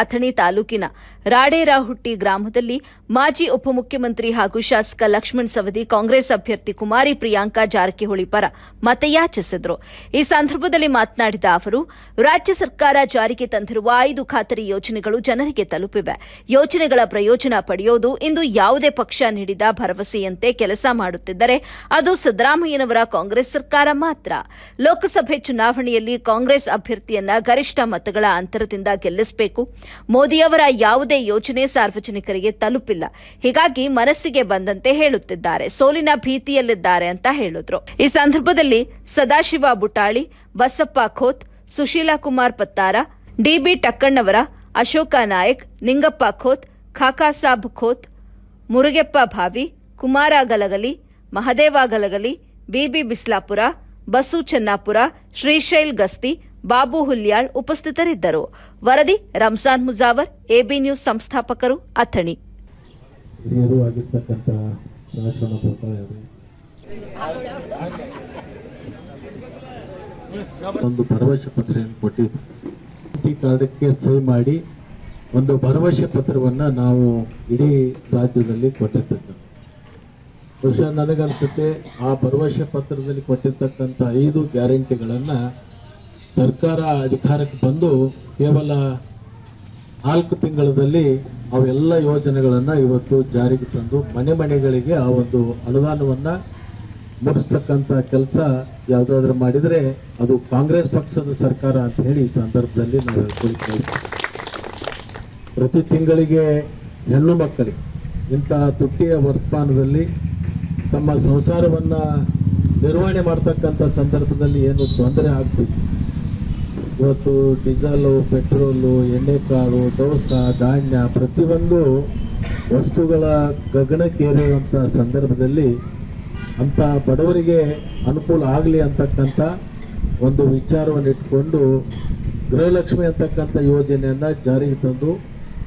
ಅಥಣಿ ತಾಲೂಕಿನ ರಾಡೇರಾಹುಟ್ಟಿ ಗ್ರಾಮದಲ್ಲಿ ಮಾಜಿ ಉಪಮುಖ್ಯಮಂತ್ರಿ ಹಾಗೂ ಶಾಸಕ ಲಕ್ಷ್ಮಣ್ ಸವದಿ ಕಾಂಗ್ರೆಸ್ ಅಭ್ಯರ್ಥಿ ಕುಮಾರಿ ಪ್ರಿಯಾಂಕಾ ಜಾರಕಿಹೊಳಿ ಪರ ಮತಯಾಚಿಸಿದರು. ಈ ಸಂದರ್ಭದಲ್ಲಿ ಮಾತನಾಡಿದ ಅವರು, ರಾಜ್ಯ ಸರ್ಕಾರ ಜಾರಿಗೆ ತಂದಿರುವ 5 ಖಾತರಿ ಯೋಜನೆಗಳು ಜನರಿಗೆ ತಲುಪಿವೆ. ಯೋಜನೆಗಳ ಪ್ರಯೋಜನ ಪಡೆಯೋದು ಇಂದು ಯಾವುದೇ ಪಕ್ಷ ನೀಡಿದ ಭರವಸೆಯಂತೆ ಕೆಲಸ ಮಾಡುತ್ತಿದ್ದರೆ ಅದು ಸಿದ್ದರಾಮಯ್ಯನವರ ಕಾಂಗ್ರೆಸ್ ಸರ್ಕಾರ ಮಾತ್ರ. ಲೋಕಸಭೆ ಚುನಾವಣೆಯಲ್ಲಿ ಕಾಂಗ್ರೆಸ್ ಅಭ್ಯರ್ಥಿಯನ್ನ ಗರಿಷ್ಠ ಮತಗಳ ಅಂತರದಿಂದ ಗೆಲ್ಲಿಸಬೇಕು. ಮೋದಿಯವರ ಯಾವುದೇ ಯೋಜನೆ ಸಾರ್ವಜನಿಕರಿಗೆ ತಲುಪಿಲ್ಲ. ಹೀಗಾಗಿ ಮನಸ್ಸಿಗೆ ಬಂದಂತೆ ಹೇಳುತ್ತಿದ್ದಾರೆ, ಸೋಲಿನ ಭೀತಿಯಲ್ಲಿದ್ದಾರೆ ಅಂತ ಹೇಳಿದ್ರು. ಈ ಸಂದರ್ಭದಲ್ಲಿ ಸದಾಶಿವ ಬುಟಾಳಿ, ಬಸಪ್ಪ ಖೋತ್, ಸುಶೀಲಾ ಕುಮಾರ್ ಪತ್ತಾರ, ಡಿಬಿ ಟಕ್ಕಣ್ಣವರ, ಅಶೋಕ ನಾಯಕ್, ನಿಂಗಪ್ಪ ಖೋತ್, ಖಾಕಾಸಾಬ್ ಖೋತ್, ಮುರುಗೆಪ್ಪ ಭಾವಿ, ಕುಮಾರ ಗಲಗಲಿ, ಮಹದೇವ ಗಲಗಲಿ, ಬಿಬಿ ಬಿಸ್ಲಾಪುರ, ಬಸು ಚೆನ್ನಾಪುರ, ಶ್ರೀಶೈಲ್ ಗಸ್ತಿ, ಬಾಬು ಹುಲ್ಯಾಳ್ ಉಪಸ್ಥಿತರಿದ್ದರು. ವರದಿ ರಂಜಾನ್ ಮುಜಾವರ್, ಎಬಿ ನ್ಯೂಸ್ ಸಂಸ್ಥಾಪಕರು, ಅಥಣಿ. ಒಂದು ಭರವಸೆ ಪತ್ರವನ್ನು ಕೊಟ್ಟಿದ್ದು, ಕಾರ್ಡಕ್ಕೆ ಸಹಿ ಮಾಡಿ ಒಂದು ಭರವಸೆ ಪತ್ರವನ್ನು ನಾವು ಇಡೀ ರಾಜ್ಯದಲ್ಲಿ ಕೊಟ್ಟಿರ್ತಕ್ಕಂಥ. ಬಹುಶಃ ನನಗನ್ಸುತ್ತೆ ಆ ಭರವಸೆ ಪತ್ರದಲ್ಲಿ ಕೊಟ್ಟಿರ್ತಕ್ಕಂಥ 5 ಗ್ಯಾರಂಟಿಗಳನ್ನು ಸರ್ಕಾರ ಅಧಿಕಾರಕ್ಕೆ ಬಂದು ಕೇವಲ 4 ತಿಂಗಳಲ್ಲಿ ಅವೆಲ್ಲ ಯೋಜನೆಗಳನ್ನು ಇವತ್ತು ಜಾರಿಗೆ ತಂದು ಮನೆಗಳಿಗೆ ಆ ಒಂದು ಅನುದಾನವನ್ನು ಮುಡಿಸ್ತಕ್ಕಂಥ ಕೆಲಸ ಯಾವುದಾದ್ರೂ ಮಾಡಿದರೆ ಅದು ಕಾಂಗ್ರೆಸ್ ಪಕ್ಷದ ಸರ್ಕಾರ ಅಂತ ಹೇಳಿ ಈ ಸಂದರ್ಭದಲ್ಲಿ ನಾವು ಹೇಳ್ಕೊಳ್ಳಿ ಬಯಸ್ತೀವಿ. ಪ್ರತಿ ತಿಂಗಳಿಗೆ ಹೆಣ್ಣು ಮಕ್ಕಳಿಗೆ ಇಂತಹ ತುಟ್ಟಿಯ ವರ್ತಮಾನದಲ್ಲಿ ತಮ್ಮ ಸಂಸಾರವನ್ನು ನಿರ್ವಹಣೆ ಮಾಡ್ತಕ್ಕಂಥ ಸಂದರ್ಭದಲ್ಲಿ ಏನು ತೊಂದರೆ ಆಗ್ತಿತ್ತು, ಇವತ್ತು ಡೀಸೆಲು, ಪೆಟ್ರೋಲು, ಎಣ್ಣೆಕಾಳು, ದವಸ ಧಾನ್ಯ ಪ್ರತಿಯೊಂದು ವಸ್ತುಗಳ ಗಗನಕ್ಕೇರುವಂಥ ಸಂದರ್ಭದಲ್ಲಿ ಅಂಥ ಬಡವರಿಗೆ ಅನುಕೂಲ ಆಗಲಿ ಅಂತಕ್ಕಂಥ ಒಂದು ವಿಚಾರವನ್ನು ಇಟ್ಕೊಂಡು ಗೃಹಲಕ್ಷ್ಮಿ ಅಂತಕ್ಕಂಥ ಯೋಜನೆಯನ್ನು ಜಾರಿಗೆ ತಂದು